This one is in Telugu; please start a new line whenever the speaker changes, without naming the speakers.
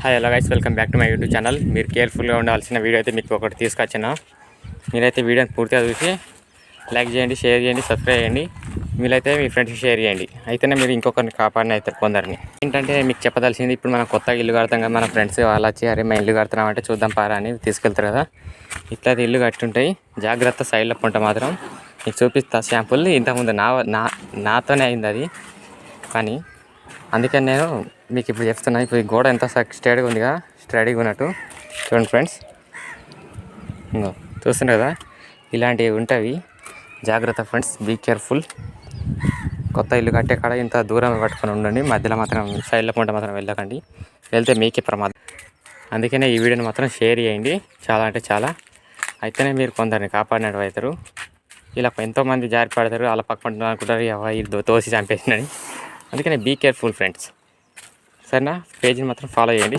Hi hello guys, welcome back to my YouTube channel. మీరు కేర్ఫుల్గా ఉండాల్సిన వీడియో అయితే మీకు ఒకటి తీసుకొచ్చిన. మీరైతే వీడియోని పూర్తిగా చూసి లైక్ చేయండి, షేర్ చేయండి, సబ్స్క్రైబ్ చేయండి. మీరైతే మీ ఫ్రెండ్స్కి షేర్ చేయండి. అయితేనే మీరు ఇంకొకరిని కాపాడిన అయితే కొందరిని. ఏంటంటే మీకు చెప్పదలసింది, ఇప్పుడు మనం కొత్తగా ఇల్లు కడతాం కదా, మన ఫ్రెండ్స్ వాళ్ళు వచ్చి అరే మేము ఇల్లు కడుతున్నామంటే చూద్దాం పారా అని తీసుకెళ్తారు కదా. ఇట్లా ఇల్లు కట్టుంటాయి. జాగ్రత్త, సైడ్లో పుంట మాత్రం మీకు చూపిస్తా శాంపుల్. ఇంతకుముందు నాతోనే అయింది అది, కానీ అందుకని నేను మీకు ఇప్పుడు చెప్తున్నా. ఇప్పుడు ఈ గోడ ఎంత స్ట్రైట్గా ఉందిగా, స్ట్రైట్గా ఉన్నట్టు చూడండి ఫ్రెండ్స్. చూస్తున్నారు కదా, ఇలాంటివి ఉంటాయి. జాగ్రత్త ఫ్రెండ్స్, బీ కేర్ఫుల్. కొత్త ఇల్లు కట్టే కాడ ఇంత దూరం పట్టుకొని ఉండండి. మధ్యలో మాత్రం సైడ్ల పూట మాత్రం వెళ్ళకండి, వెళ్తే మీకే ప్రమాదం. అందుకనే ఈ వీడియోని మాత్రం షేర్ చేయండి. చాలా అంటే చాలా. అయితేనే మీరు కొందరిని కాపాడినట్టు అవుతారు. ఇలా ఎంతోమంది జారి పడతారు, వాళ్ళ పక్కన అనుకుంటారు ఇది తోసి చంపేసిందని. అందుకనే బీ కేర్ఫుల్ ఫ్రెండ్స్. సరేనా? పేజీని మాత్రం ఫాలో చేయండి.